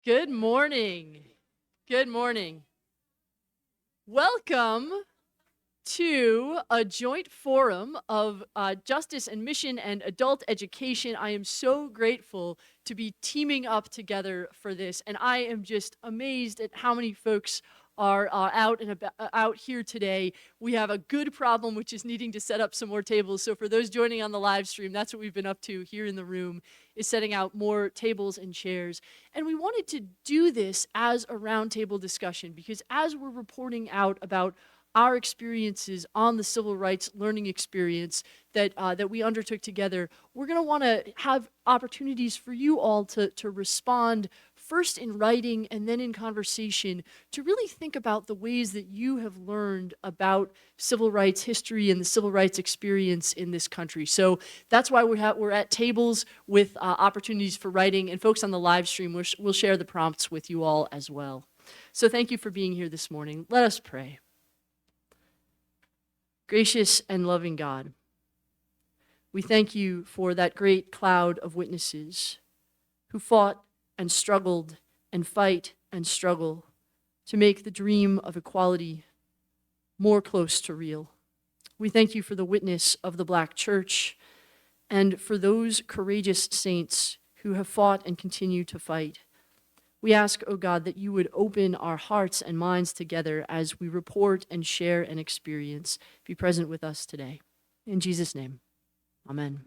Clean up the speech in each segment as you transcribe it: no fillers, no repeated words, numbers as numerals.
Good morning. Good morning. Welcome to a joint forum of justice and mission and adult education. I am so grateful to be teaming up together for this, and I am just amazed at how many folks are out here today. We have a good problem, which is needing to set up some more tables. So for those joining on the live stream, that's what we've been up to here in the room, is setting out more tables and chairs. And we wanted to do this as a roundtable discussion because as we're reporting out about our experiences on the civil rights learning experience that we undertook together, we're going to want to have opportunities for you all to respond first in writing and then in conversation, to really think about the ways that you have learned about civil rights history and the civil rights experience in this country. So that's why we're at tables with opportunities for writing, and folks on the live stream will share the prompts with you all as well. So thank you for being here this morning. Let us pray. Gracious and loving God, we thank you for that great cloud of witnesses who fought and struggled and fight and struggle to make the dream of equality more close to real. We thank you for the witness of the Black church and for those courageous saints who have fought and continue to fight. We ask, O God, that you would open our hearts and minds together as we report and share an experience. Be present with us today. In Jesus' name, amen.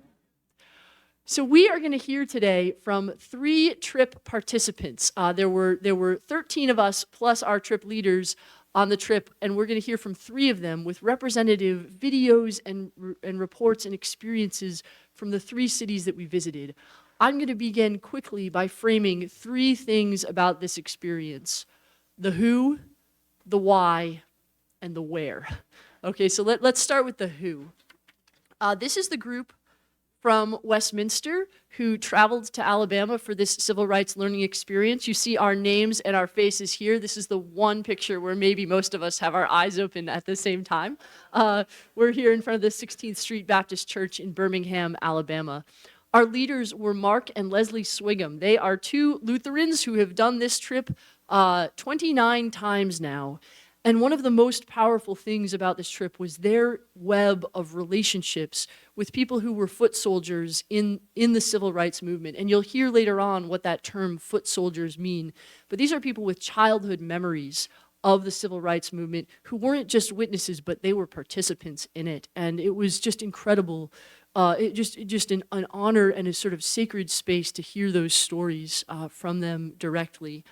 So we are going to hear today from 3 trip participants. There were 13 of us plus our trip leaders on the trip, and we're going to hear from 3 of them with representative videos and reports and experiences from the 3 cities that we visited. I'm going to begin quickly by framing 3 things about this experience: the who, the why, and the where. Okay, so let's start with the who. This is the group from Westminster who traveled to Alabama for this civil rights learning experience. You see our names and our faces here. This is the one picture where maybe most of us have our eyes open at the same time. We're here in front of the 16th Street Baptist Church in Birmingham, Alabama. Our leaders were Mark and Leslie Swigum. They are 2 Lutherans who have done this trip 29 times now. And one of the most powerful things about this trip was their web of relationships with people who were foot soldiers in the civil rights movement. And you'll hear later on what that term foot soldiers mean. But these are people with childhood memories of the civil rights movement who weren't just witnesses, but they were participants in it. And it was just incredible. Just an honor and a sort of sacred space to hear those stories from them directly.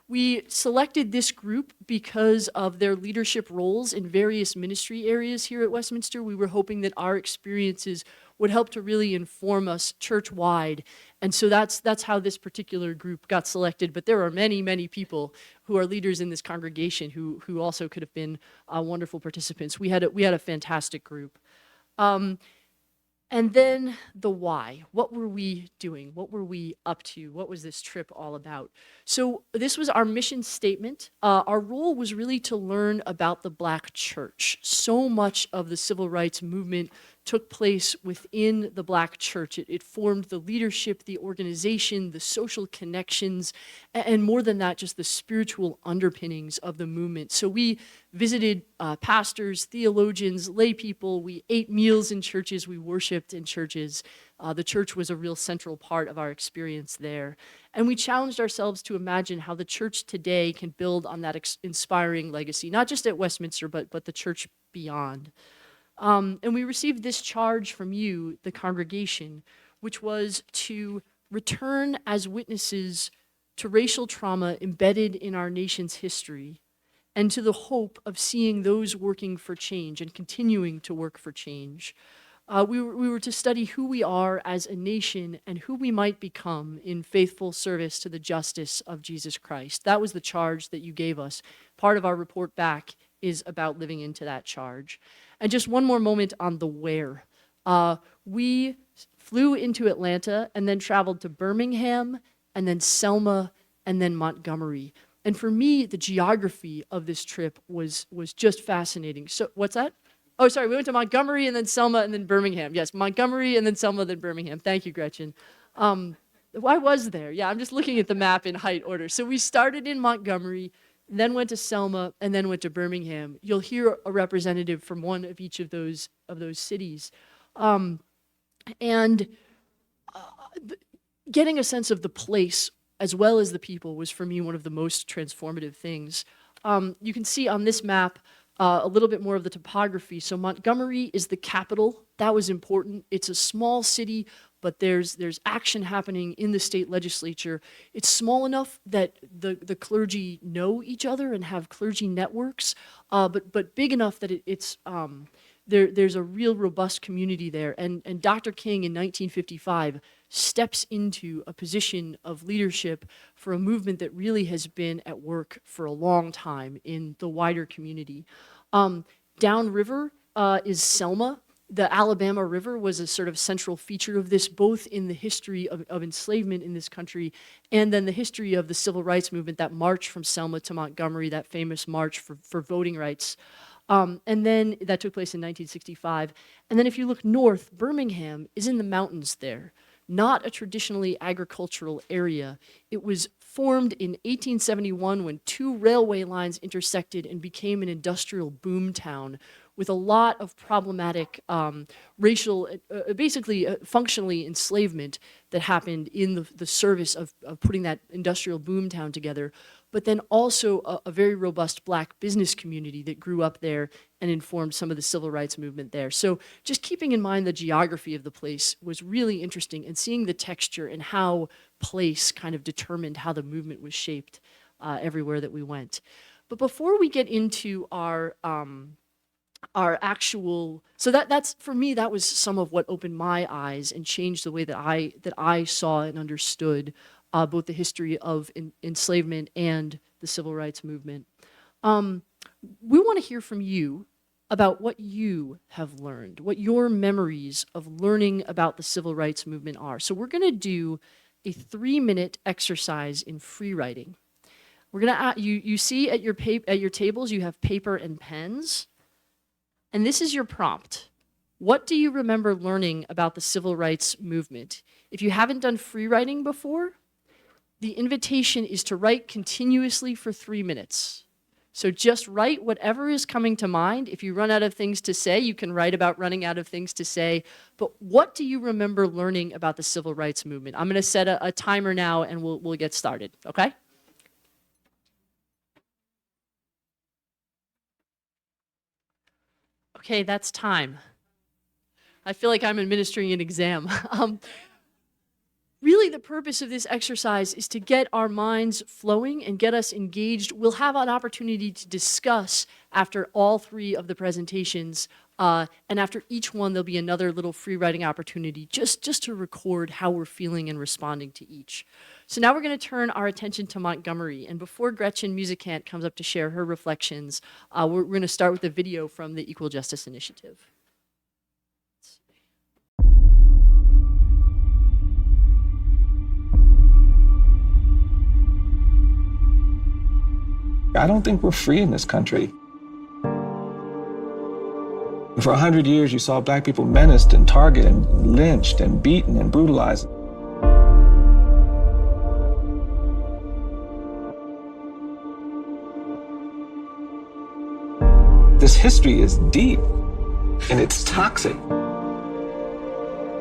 We selected this group because of their leadership roles in various ministry areas here at Westminster. We were hoping that our experiences would help to really inform us church-wide. And so that's how this particular group got selected. But there are many, many people who are leaders in this congregation who also could have been wonderful participants. We had a fantastic group. And then the why. What were we doing? What were we up to? What was this trip all about? So this was our mission statement. Our role was really to learn about the Black church. So much of the civil rights movement took place within the Black church. It formed the leadership, the organization, the social connections, and more than that, just the spiritual underpinnings of the movement. So we visited pastors, theologians, lay people. We ate meals in churches. We worshiped in churches. The church was a real central part of our experience there. And we challenged ourselves to imagine how the church today can build on that inspiring legacy, not just at Westminster, but the church beyond. And we received this charge from you, the congregation, which was to return as witnesses to racial trauma embedded in our nation's history, and to the hope of seeing those working for change and continuing to work for change. We were to study who we are as a nation and who we might become in faithful service to the justice of Jesus Christ. That was the charge that you gave us. Part of our report back is about living into that charge. And just one more moment on the where. We flew into Atlanta and then traveled to Birmingham and then Selma and then Montgomery. And for me, the geography of this trip was just fascinating. So what's that? Oh, sorry, we went to Montgomery and then Selma and then Birmingham. Yes, Montgomery and then Selma, then Birmingham. Thank you, Gretchen. I was there. Yeah, I'm just looking at the map in height order. So we started in Montgomery, then went to Selma, and then went to Birmingham. You'll hear a representative from one of each of those cities. And getting a sense of the place as well as the people was for me one of the most transformative things. You can see on this map a little bit more of the topography. So Montgomery is the capital. That was important. It's a small city, but there's action happening in the state legislature. It's small enough that the clergy know each other and have clergy networks, but big enough that there's a real robust community there. And Dr. King in 1955 steps into a position of leadership for a movement that really has been at work for a long time in the wider community. Downriver is Selma. The Alabama River was a sort of central feature of this, both in the history of enslavement in this country and then the history of the civil rights movement, that march from Selma to Montgomery, that famous march for voting rights. And then that took place in 1965. And then if you look north, Birmingham is in the mountains there, not a traditionally agricultural area. It was formed in 1871 when two railway lines intersected and became an industrial boom town with a lot of problematic racial, functionally enslavement that happened in the service of putting that industrial boom town together, but then also a very robust black business community that grew up there and informed some of the civil rights movement there. So just keeping in mind the geography of the place was really interesting, and seeing the texture and how place kind of determined how the movement was shaped everywhere that we went. But before we get into our actual, so that's for me, that was some of what opened my eyes and changed the way that I saw and understood both the history of enslavement and the civil rights movement. We want to hear from you about what you have learned, what your memories of learning about the civil rights movement are. So we're going to do a 3-minute exercise in free writing. We're going to you see at your tables you have paper and pens. And this is your prompt. What do you remember learning about the civil rights movement? If you haven't done free writing before, the invitation is to write continuously for 3 minutes. So just write whatever is coming to mind. If you run out of things to say, you can write about running out of things to say. But what do you remember learning about the civil rights movement? I'm going to set a timer now, and we'll get started, okay? Okay, that's time. I feel like I'm administering an exam. Really, the purpose of this exercise is to get our minds flowing and get us engaged. We'll have an opportunity to discuss after all 3 of the presentations, and after each one, there'll be another little free writing opportunity just to record how we're feeling and responding to each. So now we're going to turn our attention to Montgomery, and before Gretchen Musicant comes up to share her reflections, we're going to start with a video from the Equal Justice Initiative. I don't think we're free in this country. For 100 years, you saw black people menaced and targeted and lynched and beaten and brutalized. This history is deep and it's toxic.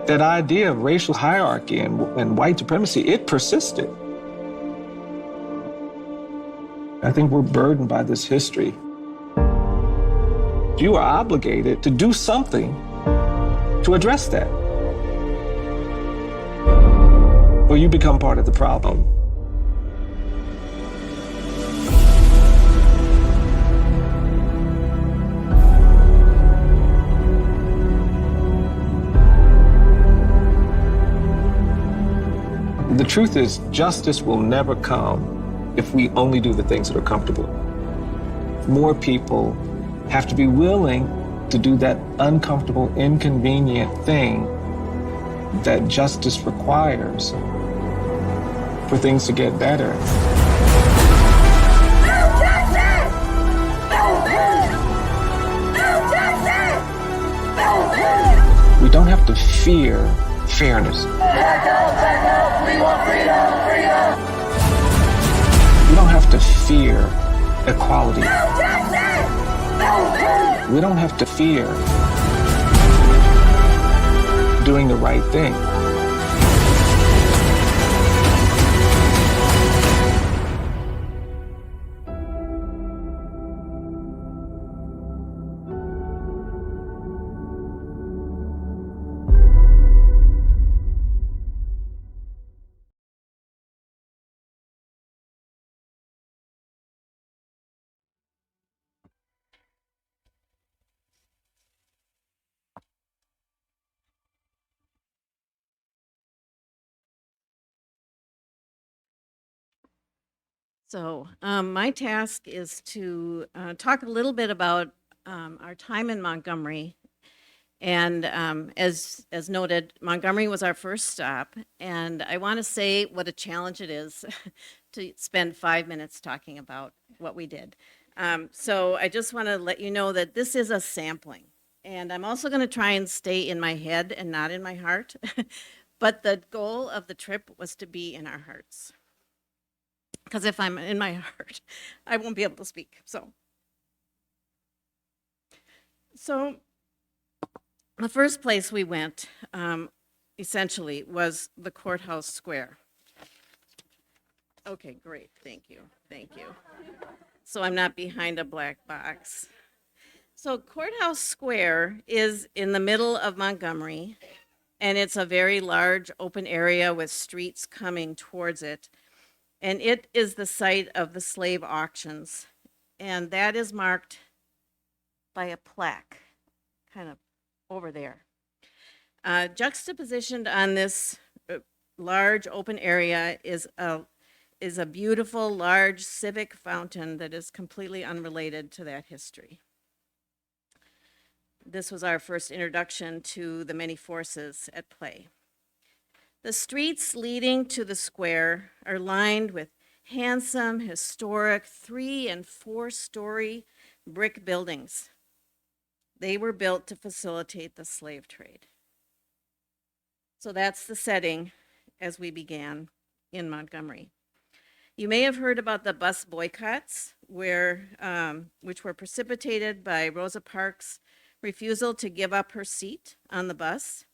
That idea of racial hierarchy and white supremacy, it persisted. I think we're burdened by this history. You are obligated to do something to address that, or you become part of the problem. The truth is, justice will never come if we only do the things that are comfortable. More people have to be willing to do that uncomfortable, inconvenient thing that justice requires for things to get better. We don't have to fear fairness. We want freedom, freedom. We don't have to fear equality. No justice! No peace! We don't have to fear doing the right thing. So my task is to talk a little bit about our time in Montgomery. And as noted, Montgomery was our first stop. And I want to say what a challenge it is to spend 5 minutes talking about what we did. So I just want to let you know that this is a sampling. And I'm also going to try and stay in my head and not in my heart. But the goal of the trip was to be in our hearts. Because if I'm in my heart, I won't be able to speak. So the first place we went, essentially, was the courthouse square. Okay, great. Thank you. So I'm not behind a black box. So Courthouse Square is in the middle of Montgomery, and it's a very large open area with streets coming towards it. And it is the site of the slave auctions. And that is marked by a plaque, kind of over there. Juxtapositioned on this large open area is a beautiful, large civic fountain that is completely unrelated to that history. This was our first introduction to the many forces at play. The streets leading to the square are lined with handsome, historic 3- and 4-story brick buildings. They were built to facilitate the slave trade. So that's the setting as we began in Montgomery. You may have heard about the bus boycotts, which were precipitated by Rosa Parks' refusal to give up her seat on the bus.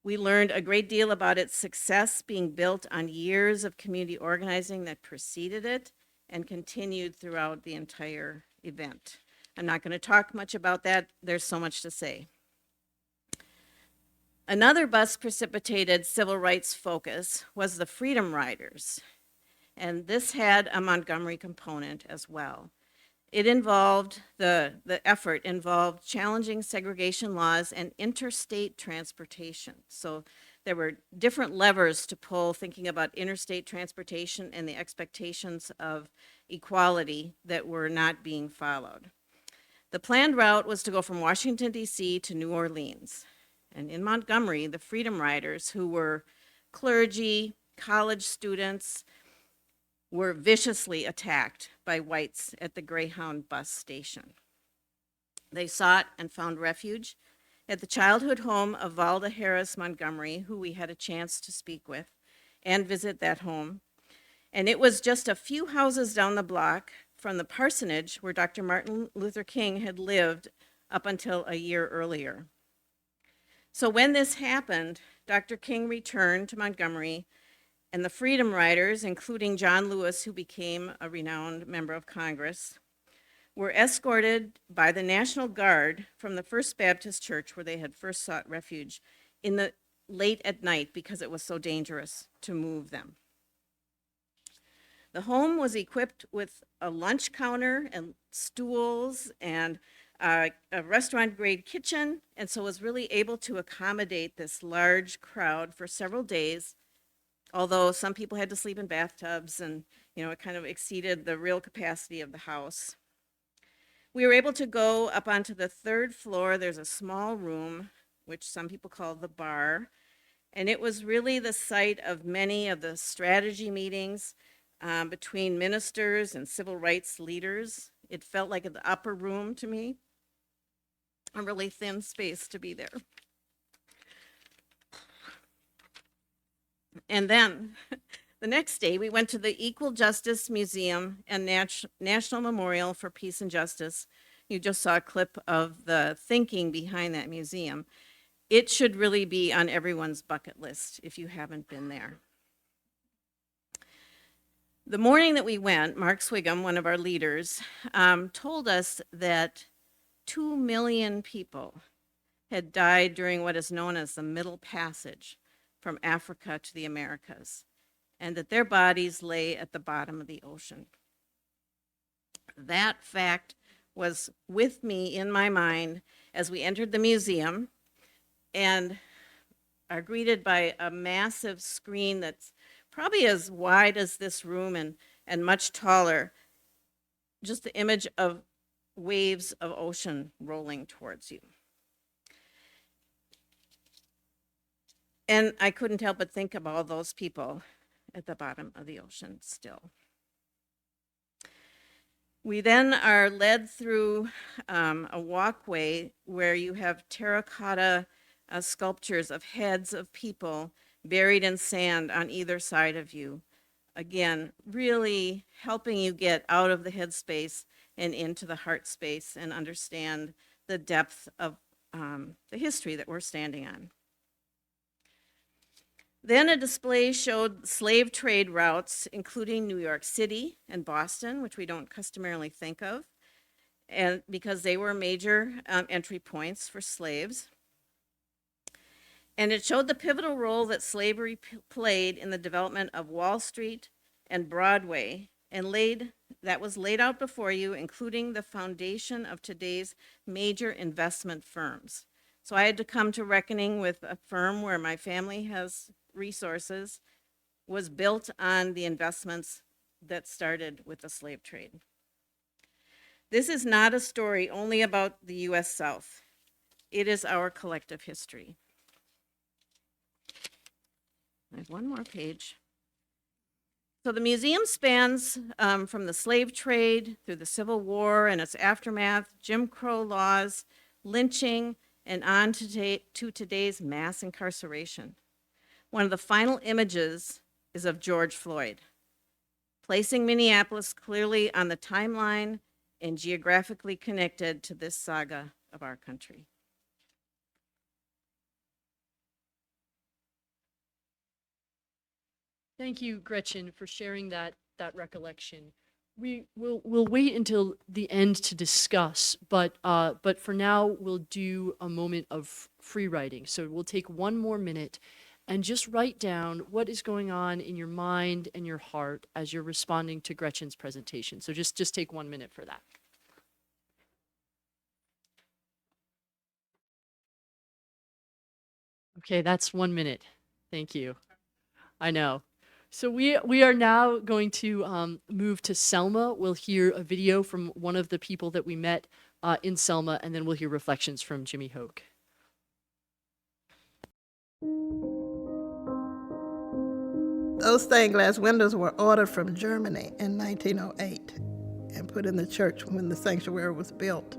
We learned a great deal about its success being built on years of community organizing that preceded it and continued throughout the entire event. I'm not going to talk much about that. There's so much to say. Another bus-precipitated civil rights focus was the Freedom Riders, and this had a Montgomery component as well. It involved, the effort involved challenging segregation laws and interstate transportation. So there were different levers to pull thinking about interstate transportation and the expectations of equality that were not being followed. The planned route was to go from Washington, D.C. to New Orleans. And in Montgomery, the Freedom Riders, who were clergy, college students, were viciously attacked by whites at the Greyhound bus station. They sought and found refuge at the childhood home of Valda Harris Montgomery, who we had a chance to speak with and visit that home. And it was just a few houses down the block from the parsonage where Dr. Martin Luther King had lived up until a year earlier. So when this happened, Dr. King returned to Montgomery, and the Freedom Riders, including John Lewis, who became a renowned member of Congress, were escorted by the National Guard from the First Baptist Church, where they had first sought refuge, in the late at night because it was so dangerous to move them. The home was equipped with a lunch counter and stools and a restaurant-grade kitchen, and so was really able to accommodate this large crowd for several days, although some people had to sleep in bathtubs and, it kind of exceeded the real capacity of the house. We were able to go up onto the 3rd floor. There's a small room, which some people call the bar, and it was really the site of many of the strategy meetings between ministers and civil rights leaders. It felt like the upper room to me, a really thin space to be there. And then the next day, we went to the Equal Justice Museum and National Memorial for Peace and Justice. You just saw a clip of the thinking behind that museum. It should really be on everyone's bucket list if you haven't been there. The morning that we went, Mark Swigum, one of our leaders, told us that 2 million people had died during what is known as the Middle Passage from Africa to the Americas, and that their bodies lay at the bottom of the ocean. That fact was with me in my mind as we entered the museum and are greeted by a massive screen that's probably as wide as this room and much taller. Just the image of waves of ocean rolling towards you. And I couldn't help but think of all those people at the bottom of the ocean still. We then are led through a walkway where you have terracotta sculptures of heads of people buried in sand on either side of you. Again, really helping you get out of the head space and into the heart space and understand the depth of the history that we're standing on. Then a display showed slave trade routes, including New York City and Boston, which we don't customarily think of, and because they were major entry points for slaves. And it showed the pivotal role that slavery played in the development of Wall Street and Broadway, and that was laid out before you, including the foundation of today's major investment firms. So I had to come to reckoning with a firm where my family has resources, was built on the investments that started with the slave trade. This is not a story only about the U.S. South. It is our collective history. I have one more page. So the museum spans from the slave trade through the Civil War and its aftermath, Jim Crow laws, lynching, and on to today's mass incarceration. One of the final images is of George Floyd, placing Minneapolis clearly on the timeline and geographically connected to this saga of our country. Thank you, Gretchen, for sharing that recollection. We'll wait until the end to discuss, but for now we'll do a moment of free writing. So we'll take one more minute and just write down what is going on in your mind and your heart as you're responding to Gretchen's presentation. So just take 1 minute for that. Okay, that's 1 minute. Thank you. I know. So we are now going to move to Selma. We'll hear a video from one of the people that we met in Selma, and then we'll hear reflections from Jimmy Hoke. Those stained glass windows were ordered from Germany in 1908 and put in the church when the sanctuary was built.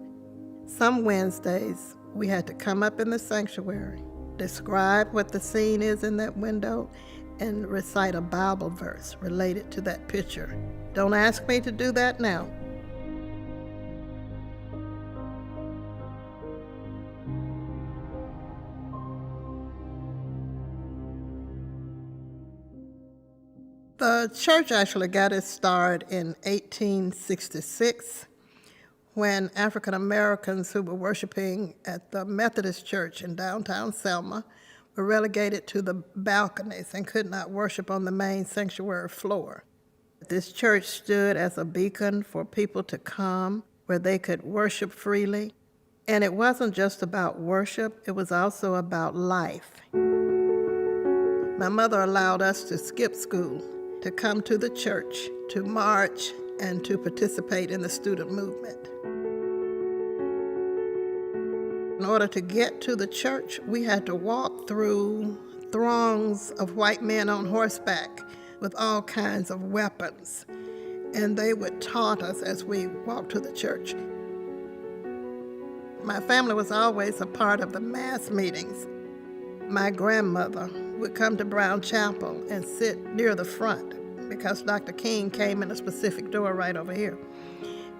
Some Wednesdays, we had to come up in the sanctuary, describe what the scene is in that window, and recite a Bible verse related to that picture. Don't ask me to do that now. The church actually got its start in 1866 when African Americans who were worshiping at the Methodist Church in downtown Selma were relegated to the balconies and could not worship on the main sanctuary floor. This church stood as a beacon for people to come where they could worship freely. And it wasn't just about worship, it was also about life. My mother allowed us to skip school, to come to the church, to march, and to participate in the student movement. In order to get to the church, we had to walk through throngs of white men on horseback with all kinds of weapons, and they would taunt us as we walked to the church. My family was always a part of the mass meetings. My grandmother would come to Brown Chapel and sit near the front because Dr. King came in a specific door right over here.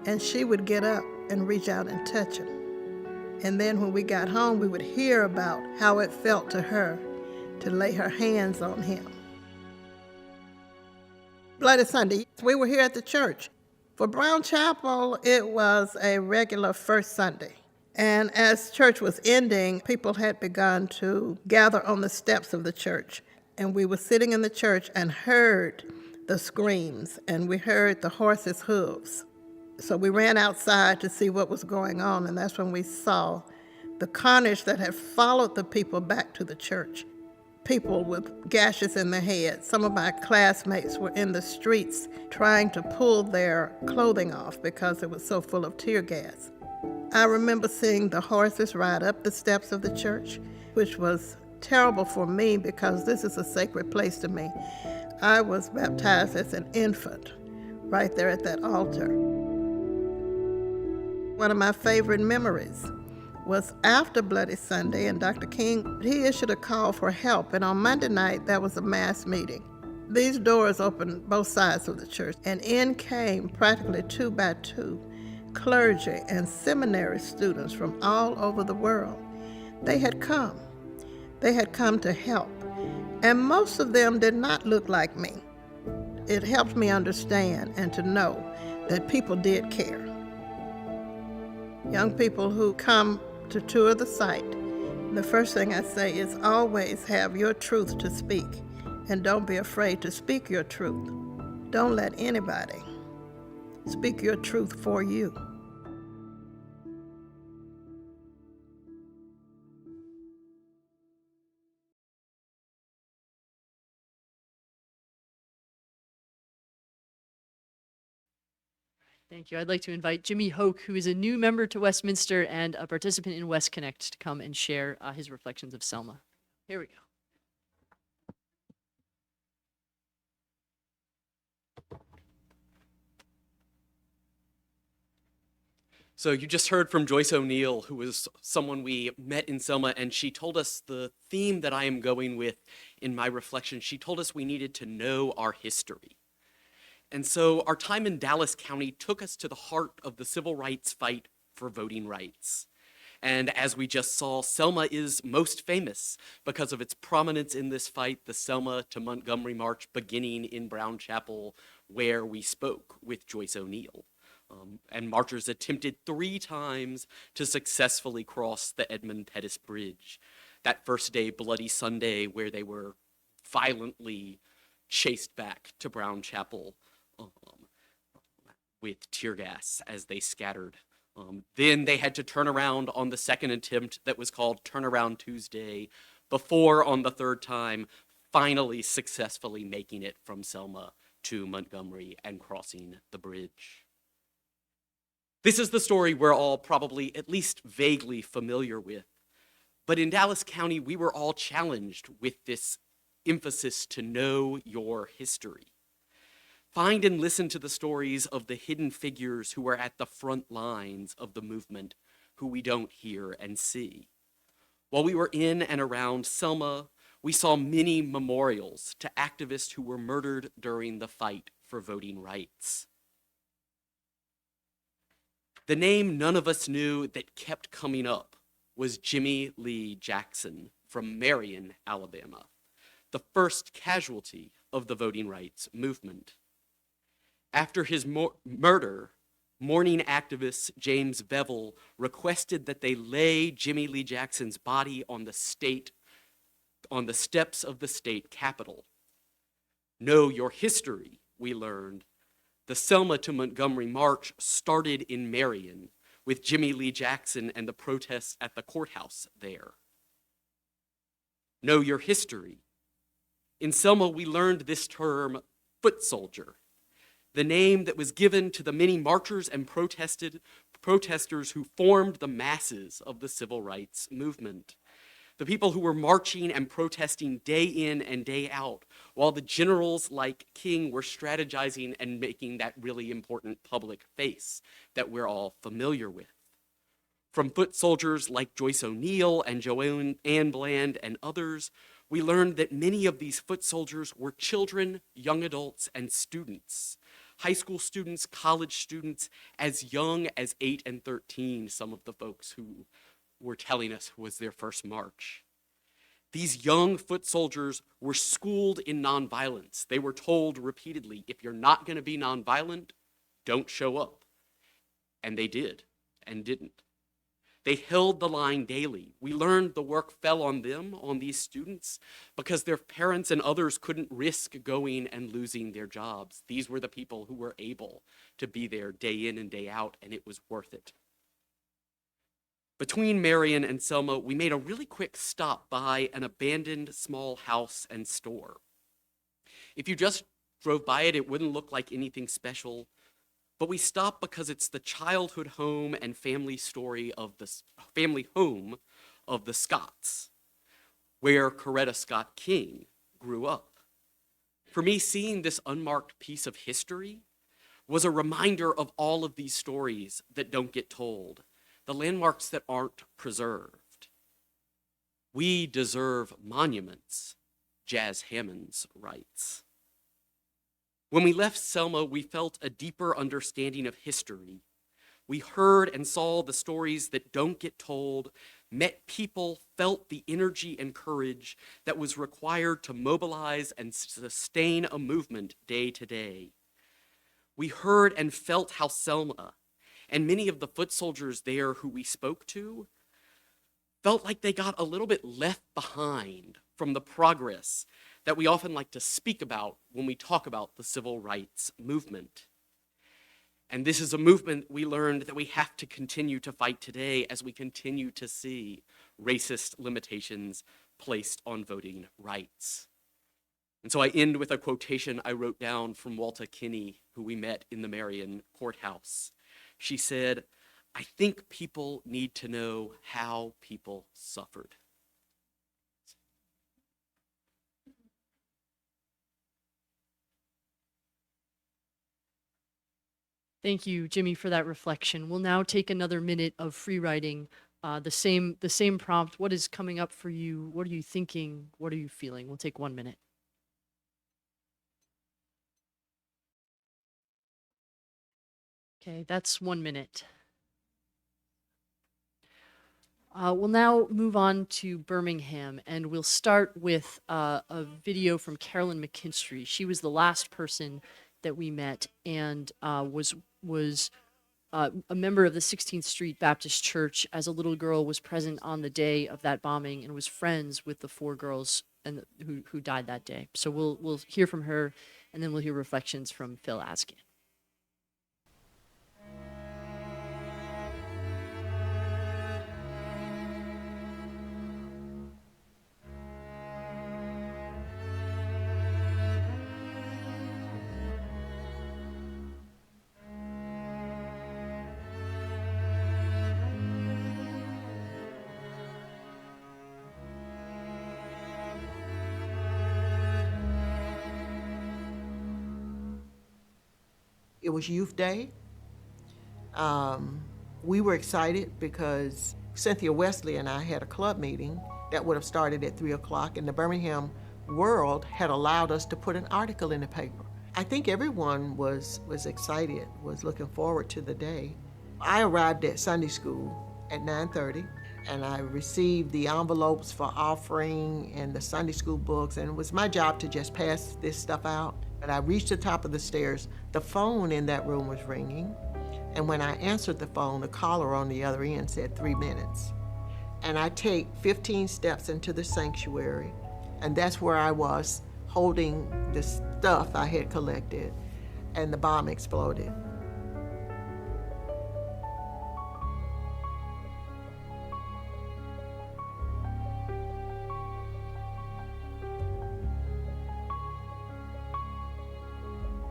And she would get up and reach out and touch him. And then when we got home, we would hear about how it felt to her to lay her hands on him. Bloody Sunday, we were here at the church. For Brown Chapel, it was a regular first Sunday. And as church was ending, people had begun to gather on the steps of the church. And we were sitting in the church and heard the screams, and we heard the horses' hooves. So we ran outside to see what was going on, and that's when we saw the carnage that had followed the people back to the church. People with gashes in their heads. Some of my classmates were in the streets trying to pull their clothing off because it was so full of tear gas. I remember seeing the horses ride up the steps of the church, which was terrible for me because this is a sacred place to me. I was baptized as an infant right there at that altar. One of my favorite memories was after Bloody Sunday, and Dr. King, he issued a call for help, and on Monday night, there was a mass meeting. These doors opened both sides of the church, and in came practically 2 by 2 clergy and seminary students from all over the world. They had come. They had come to help, and most of them did not look like me. It helped me understand and to know that people did care. Young people who come to tour the site, the first thing I say is always have your truth to speak, and don't be afraid to speak your truth. Don't let anybody speak your truth for you. Thank you. I'd like to invite Jimmy Hoke, who is a new member to Westminster and a participant in West Connect, to come and share his reflections of Selma. Here we go. So you just heard from Joyce O'Neill, who was someone we met in Selma, and she told us the theme that I am going with in my reflection. She told us we needed to know our history. And so our time in Dallas County took us to the heart of the civil rights fight for voting rights. And as we just saw, Selma is most famous because of its prominence in this fight, the Selma to Montgomery March beginning in Brown Chapel, where we spoke with Joyce O'Neill. And marchers attempted 3 times to successfully cross the Edmund Pettus Bridge. That first day, Bloody Sunday, where they were violently chased back to Brown Chapel with tear gas as they scattered. Then they had to turn around on the second attempt that was called Turnaround Tuesday, before on the third time finally successfully making it from Selma to Montgomery and crossing the bridge. This is the story we're all probably at least vaguely familiar with. But in Dallas County, we were all challenged with this emphasis to know your history. Find and listen to the stories of the hidden figures who are at the front lines of the movement, who we don't hear and see. While we were in and around Selma, we saw many memorials to activists who were murdered during the fight for voting rights. The name none of us knew that kept coming up was Jimmy Lee Jackson from Marion, Alabama, the first casualty of the voting rights movement. After his murder, mourning activist James Bevel requested that they lay Jimmy Lee Jackson's body on the steps of the state capitol. Know your history, we learned. The Selma to Montgomery March started in Marion with Jimmy Lee Jackson and the protests at the courthouse there. Know your history. In Selma, we learned this term, foot soldier, the name that was given to the many marchers and protesters who formed the masses of the civil rights movement. The people who were marching and protesting day in and day out, while the generals like King were strategizing and making that really important public face that we're all familiar with. From foot soldiers like Joyce O'Neill and Joanne Bland and others, We learned that many of these foot soldiers were children, young adults, and students. High school students, college students, as young as 8 and 13, some of the folks who were telling us was their first march. These young foot soldiers were schooled in nonviolence. They were told repeatedly, if you're not going to be nonviolent, don't show up. And they did, and didn't. They held the line daily. We learned the work fell on them, on these students, because their parents and others couldn't risk going and losing their jobs. These were the people who were able to be there day in and day out, and it was worth it. Between Marion and Selma, we made a really quick stop by an abandoned small house and store. If you just drove by it, it wouldn't look like anything special. But we stopped because it's the childhood home and family home of the Scotts, where Coretta Scott King grew up. For me, seeing this unmarked piece of history was a reminder of all of these stories that don't get told, the landmarks that aren't preserved. We deserve monuments, Jazz Hammonds writes. When we left Selma, we felt a deeper understanding of history. We heard and saw the stories that don't get told, met people, felt the energy and courage that was required to mobilize and sustain a movement day to day. We heard and felt how Selma and many of the foot soldiers there who we spoke to felt like they got a little bit left behind from the progress that we often like to speak about when we talk about the civil rights movement. And this is a movement we learned that we have to continue to fight today as we continue to see racist limitations placed on voting rights. And so I end with a quotation I wrote down from Walta Kinney, who we met in the Marion courthouse. She said, "I think people need to know how people suffered." Thank you, Jimmy, for that reflection. We'll now take another minute of free writing. The same prompt. What is coming up for you? What are you thinking? What are you feeling? We'll take 1 minute. Okay, that's 1 minute. We'll now move on to Birmingham, and we'll start with a video from Carolyn McKinstry. She was the last person that we met, and was a member of the 16th Street Baptist Church. As a little girl, was present on the day of that bombing and was friends with the 4 girls who died that day. So we'll hear from her, and then we'll hear reflections from Phil Askin. It was Youth Day. We were excited because Cynthia Wesley and I had a club meeting that would have started at 3 o'clock, and the Birmingham World had allowed us to put an article in the paper. I think everyone was excited, was looking forward to the day. I arrived at Sunday school at 9:30, and I received the envelopes for offering and the Sunday school books, and it was my job to just pass this stuff out. But I reached the top of the stairs. The phone in that room was ringing, and when I answered the phone, the caller on the other end said 3 minutes. And I take 15 steps into the sanctuary, and that's where I was holding the stuff I had collected, and the bomb exploded.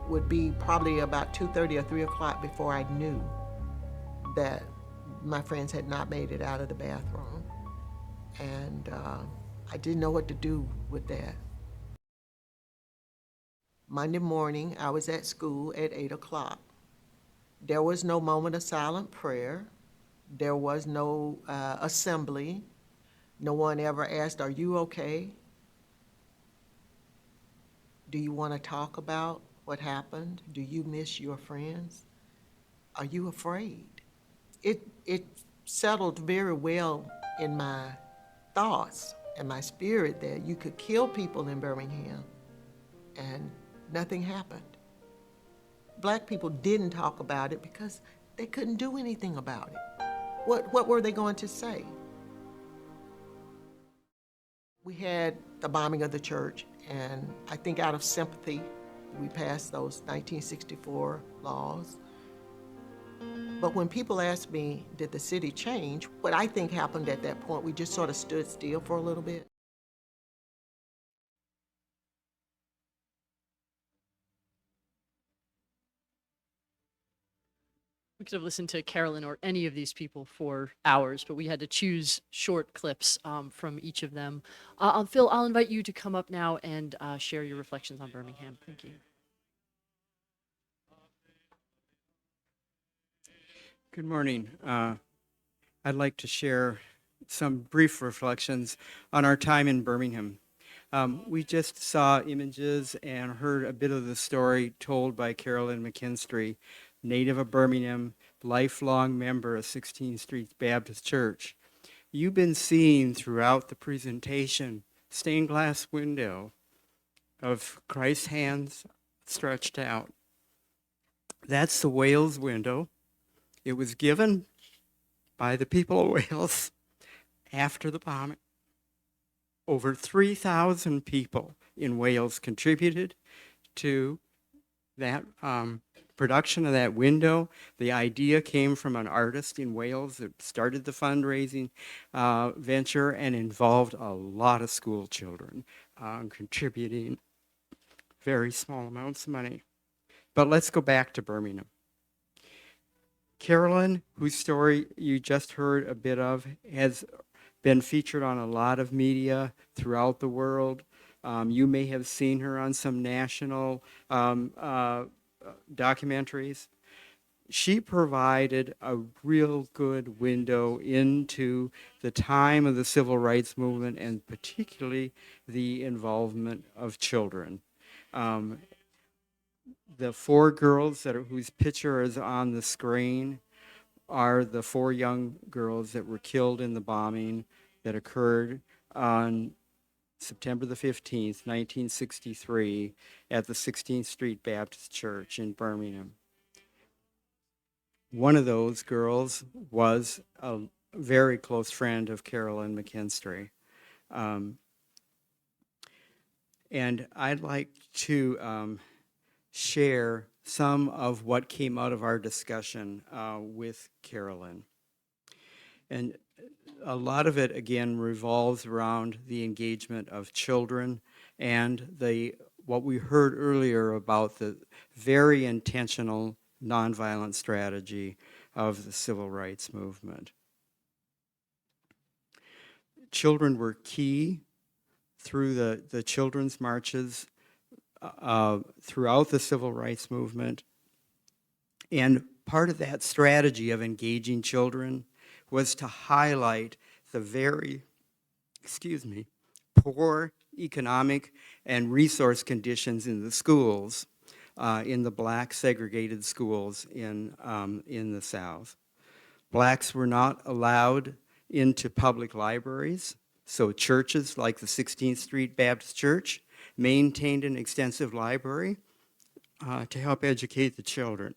Would be probably about 2:30 or 3 o'clock before I knew that my friends had not made it out of the bathroom. And I didn't know what to do with that. Monday morning, I was at school at 8 o'clock. There was no moment of silent prayer. There was no assembly. No one ever asked, "Are you okay?" Do you want to talk about what happened? Do you miss your friends? Are you afraid? It settled very well in my thoughts and my spirit that you could kill people in Birmingham and nothing happened. Black people didn't talk about it because they couldn't do anything about it. What were they going to say? We had the bombing of the church, and I think out of sympathy, we passed those 1964 laws. But when people ask me, did the city change? What I think happened at that point, we just sort of stood still for a little bit. We could have listened to Carolyn or any of these people for hours, but we had to choose short clips from each of them. Phil, I'll invite you to come up now and share your reflections on Birmingham. Thank you. Good morning. I'd like to share some brief reflections on our time in Birmingham. We just saw images and heard a bit of the story told by Carolyn McKinstry, native of Birmingham, lifelong member of 16th Street Baptist Church. You've been seeing throughout the presentation stained glass window of Christ's hands stretched out. That's the Wales window. It was given by the people of Wales after the bombing. Over 3,000 people in Wales contributed to that production of that window. The idea came from an artist in Wales that started the fundraising venture and involved a lot of school children contributing very small amounts of money. But let's go back to Birmingham. Carolyn, whose story you just heard a bit of, has been featured on a lot of media throughout the world. You may have seen her on some national documentaries. She provided a real good window into the time of the civil rights movement and particularly the involvement of children. The four girls whose picture is on the screen are the four young girls that were killed in the bombing that occurred on September the 15th, 1963, at the 16th Street Baptist Church in Birmingham. One of those girls was a very close friend of Carolyn McKinstry. And I'd like to share some of what came out of our discussion with Carolyn. And a lot of it, again, revolves around the engagement of children and what we heard earlier about the very intentional nonviolent strategy of the civil rights movement. Children were key through the children's marches throughout the civil rights movement. And part of that strategy of engaging children was to highlight the very, poor economic and resource conditions in the schools, in the black segregated schools in the South. Blacks were not allowed into public libraries, so churches like the 16th Street Baptist Church maintained an extensive library to help educate the children.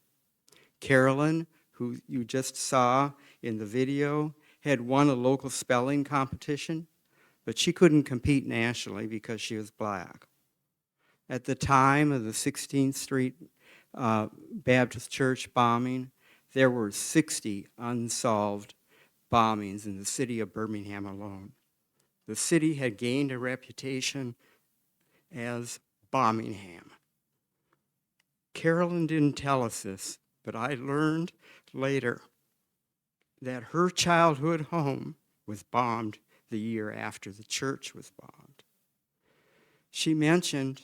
Carolyn, who you just saw in the video, had won a local spelling competition, but she couldn't compete nationally because she was black. At the time of the 16th Street Baptist Church bombing, there were 60 unsolved bombings in the city of Birmingham alone. The city had gained a reputation as Birmingham. Carolyn didn't tell us this, but I learned later that her childhood home was bombed the year after the church was bombed. She mentioned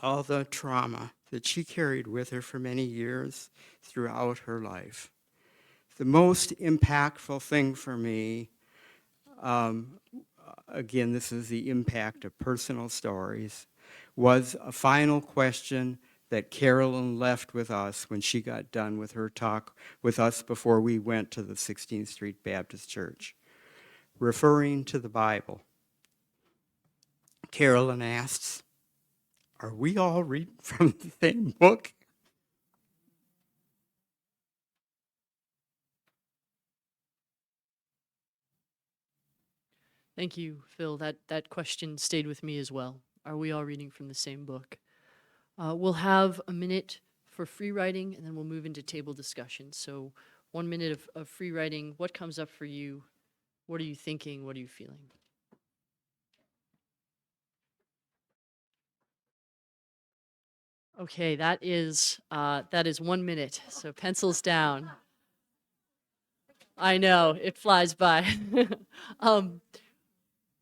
all the trauma that she carried with her for many years throughout her life. The most impactful thing for me, again, this is the impact of personal stories, was a final question that Carolyn left with us when she got done with her talk with us before we went to the 16th Street Baptist Church. Referring to the Bible, Carolyn asks, "Are we all reading from the same book?" Thank you, Phil. That question stayed with me as well. Are we all reading from the same book? We'll have a minute for free writing, and then we'll move into table discussion. So 1 minute of free writing. What comes up for you? What are you thinking? What are you feeling? Okay, that is 1 minute. So pencils down. I know, it flies by.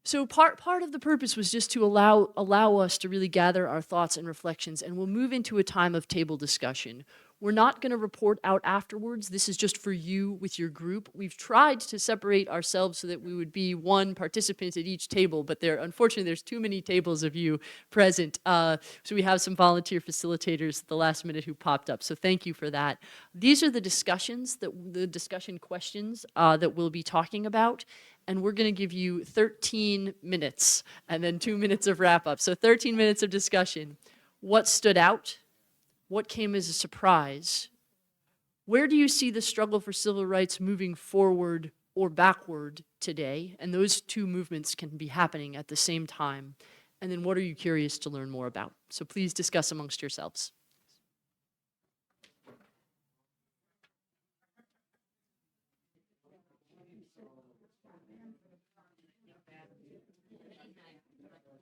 So part of the purpose was just to allow us to really gather our thoughts and reflections, and we'll move into a time of table discussion. We're not going to report out afterwards. This is just for you with your group. We've tried to separate ourselves so that we would be one participant at each table, but unfortunately there's too many tables of you present. So we have some volunteer facilitators at the last minute who popped up. So thank you for that. These are the discussion questions that we'll be talking about. And we're going to give you 13 minutes and then 2 minutes of wrap up. So 13 minutes of discussion. What stood out? What came as a surprise? Where do you see the struggle for civil rights moving forward or backward today? And those two movements can be happening at the same time. And then what are you curious to learn more about? So please discuss amongst yourselves.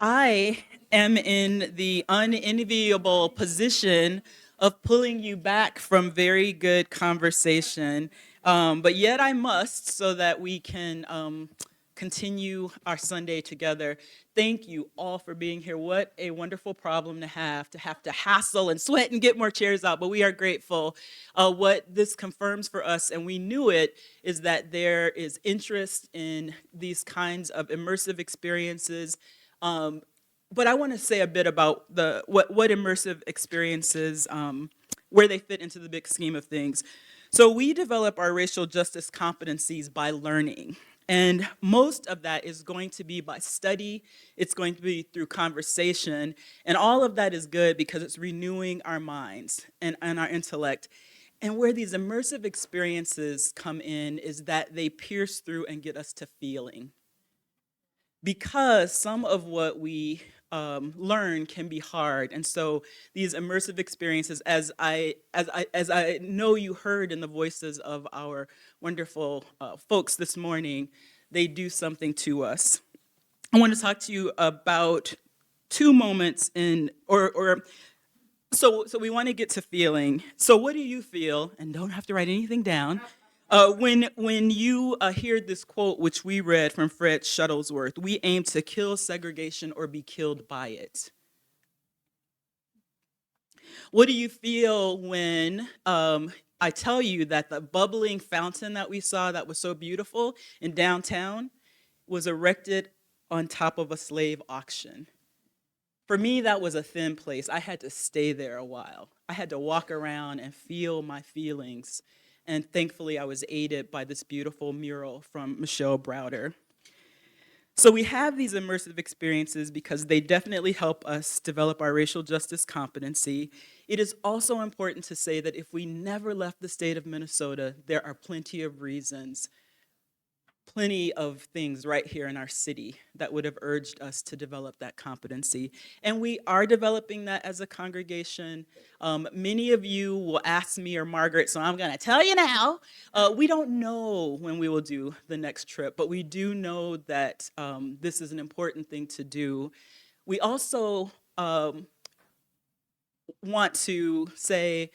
I am in the unenviable position of pulling you back from very good conversation, but yet I must so that we can continue our Sunday together. Thank you all for being here. What a wonderful problem to have to hassle and sweat and get more chairs out, but we are grateful. What this confirms for us, and we knew it, is that there is interest in these kinds of immersive experiences. But I want to say a bit about what immersive experiences, where they fit into the big scheme of things. So we develop our racial justice competencies by learning. And most of that is going to be by study. It's going to be through conversation. And all of that is good because it's renewing our minds and our intellect. And where these immersive experiences come in is that they pierce through and get us to feeling. Because some of what we learn can be hard. And so these immersive experiences, as I know you heard in the voices of our wonderful folks this morning, they do something to us. I want to talk to you about two moments so we want to get to feeling. So what do you feel? And don't have to write anything down. When you hear this quote, which we read from Fred Shuttlesworth, "We aim to kill segregation or be killed by it." What do you feel when I tell you that the bubbling fountain that we saw that was so beautiful in downtown was erected on top of a slave auction? For me, that was a thin place. I had to stay there a while. I had to walk around and feel my feelings. And thankfully, I was aided by this beautiful mural from Michelle Browder. So we have these immersive experiences because they definitely help us develop our racial justice competency. It is also important to say that if we never left the state of Minnesota, there are plenty of reasons, plenty of things right here in our city that would have urged us to develop that competency. And we are developing that as a congregation. Many of you will ask me or Margaret, so I'm gonna tell you now, we don't know when we will do the next trip, but we do know that this is an important thing to do. We also want to say,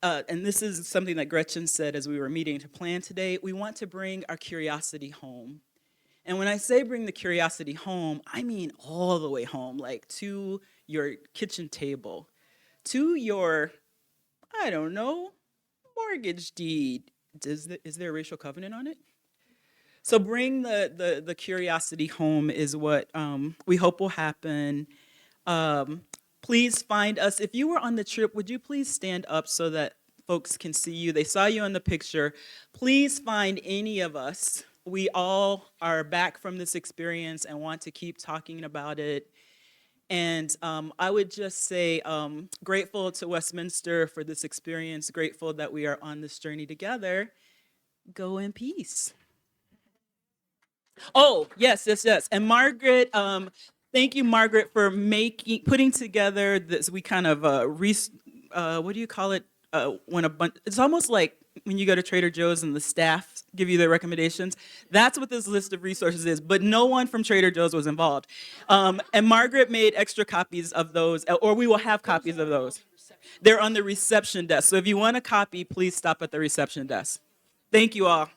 and this is something that Gretchen said as we were meeting to plan today, we want to bring our curiosity home. And when I say bring the curiosity home, I mean all the way home, like to your kitchen table, to your, I don't know, mortgage deed. Is there a racial covenant on it? So bring the curiosity home is what we hope will happen. Please find us. If you were on the trip, would you please stand up so that folks can see you? They saw you in the picture. Please find any of us. We all are back from this experience and want to keep talking about it. And I would just say grateful to Westminster for this experience, grateful that we are on this journey together. Go in peace. Oh, yes. And Margaret, thank you, Margaret, for putting together this. We kind of, what do you call it? When it's almost like when you go to Trader Joe's and the staff give you their recommendations. That's what this list of resources is, but no one from Trader Joe's was involved. And Margaret made extra copies of those, or we will have copies of those. They're on the reception desk. So if you want a copy, please stop at the reception desk. Thank you all.